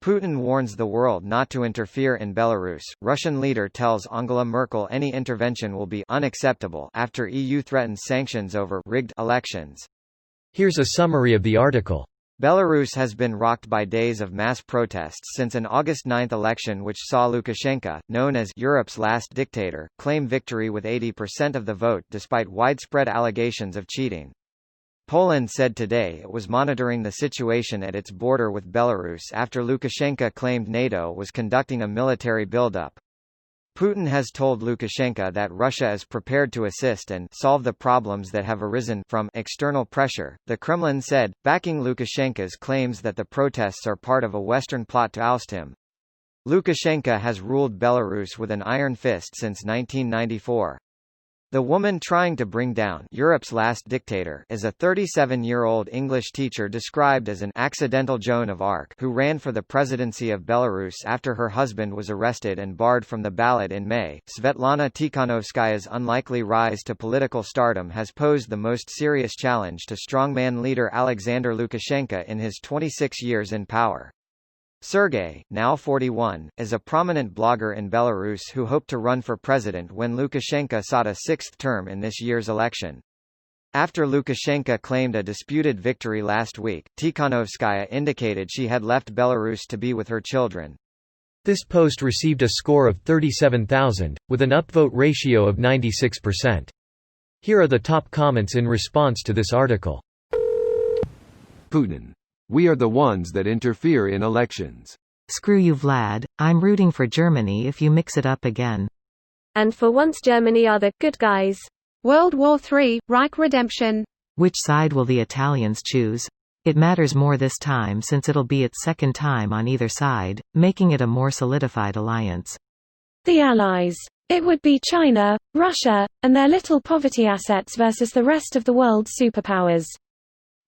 Putin warns the world not to interfere in Belarus. Russian leader tells Angela Merkel any intervention will be unacceptable after EU threatens sanctions over rigged elections. Here's a summary of the article. Belarus has been rocked by days of mass protests since an August 9 election which saw Lukashenko, known as Europe's last dictator, claim victory with 80% of the vote despite widespread allegations of cheating. Poland said today it was monitoring the situation at its border with Belarus after Lukashenko claimed NATO was conducting a military buildup. Putin has told Lukashenko that Russia is prepared to assist and solve the problems that have arisen from external pressure. The Kremlin said, backing Lukashenko's claims that the protests are part of a Western plot to oust him. Lukashenko has ruled Belarus with an iron fist since 1994. The woman trying to bring down Europe's last dictator is a 37-year-old English teacher described as an accidental Joan of Arc who ran for the presidency of Belarus after her husband was arrested and barred from the ballot in May. Svetlana Tikhanovskaya's unlikely rise to political stardom has posed the most serious challenge to strongman leader Alexander Lukashenko in his 26 years in power. Sergei, now 41, is a prominent blogger in Belarus who hoped to run for president when Lukashenko sought a sixth term in this year's election. After Lukashenko claimed a disputed victory last week, Tikhanovskaya indicated she had left Belarus to be with her children. This post received a score of 37,000, with an upvote ratio of 96%. Here are the top comments in response to this article. Putin. We are the ones that interfere in elections. Screw you, Vlad. I'm rooting for Germany if you mix it up again. And for once Germany are the good guys. World War III, Reich redemption. Which side will the Italians choose? It matters more this time since it'll be its second time on either side, making it a more solidified alliance. The Allies. It would be China, Russia, and their little poverty assets versus the rest of the world's superpowers.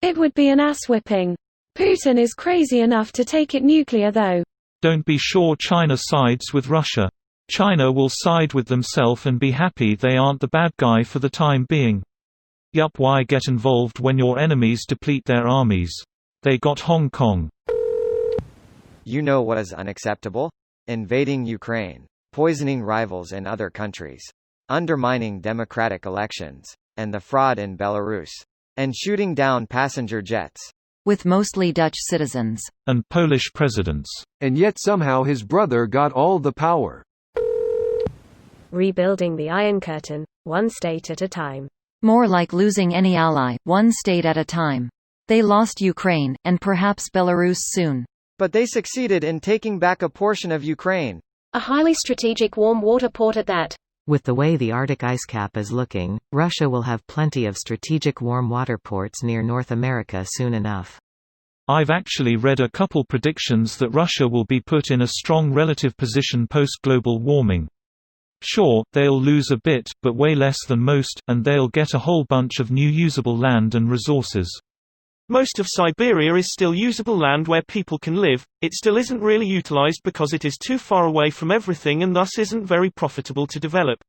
It would be an ass-whipping. Putin is crazy enough to take it nuclear though. Don't be sure China sides with Russia. China will side with themselves and be happy they aren't the bad guy for the time being. Yup, why get involved when your enemies deplete their armies? They got Hong Kong. You know what is unacceptable? Invading Ukraine, poisoning rivals in other countries, undermining democratic elections, and the fraud in Belarus, and shooting down passenger jets. With mostly Dutch citizens. And Polish presidents. And yet somehow his brother got all the power. Rebuilding the Iron Curtain, one state at a time. More like losing any ally, one state at a time. They lost Ukraine, and perhaps Belarus soon. But they succeeded in taking back a portion of Ukraine. A highly strategic warm water port at that. With the way the Arctic ice cap is looking, Russia will have plenty of strategic warm water ports near North America soon enough. I've actually read a couple predictions that Russia will be put in a strong relative position post-global warming. Sure, they'll lose a bit, but way less than most, and they'll get a whole bunch of new usable land and resources. Most of Siberia is still usable land where people can live. It still isn't really utilized because it is too far away from everything and thus isn't very profitable to develop.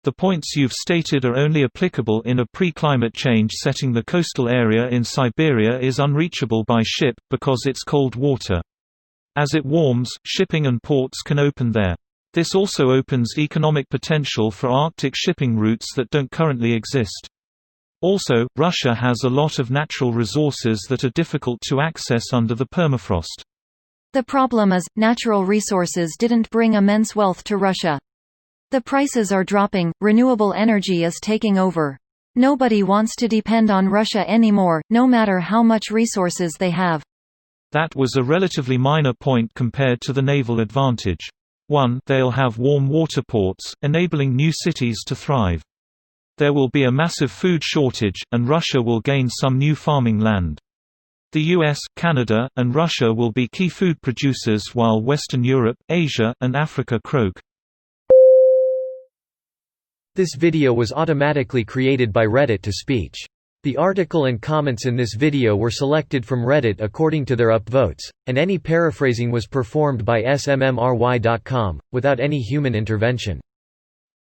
The points you've stated are only applicable in a pre-climate change setting. The coastal area in Siberia is unreachable by ship, because it's cold water. As it warms, shipping and ports can open there. This also opens economic potential for Arctic shipping routes that don't currently exist. Also, Russia has a lot of natural resources that are difficult to access under the permafrost. The problem is, natural resources didn't bring immense wealth to Russia. The prices are dropping, renewable energy is taking over. Nobody wants to depend on Russia anymore, no matter how much resources they have. That was a relatively minor point compared to the naval advantage. 1. They'll have warm water ports, enabling new cities to thrive. There will be a massive food shortage, and Russia will gain some new farming land. The US, Canada, and Russia will be key food producers while Western Europe, Asia, and Africa croak. This video was automatically created by Reddit to speech. The article and comments in this video were selected from Reddit according to their upvotes, and any paraphrasing was performed by smmry.com, without any human intervention.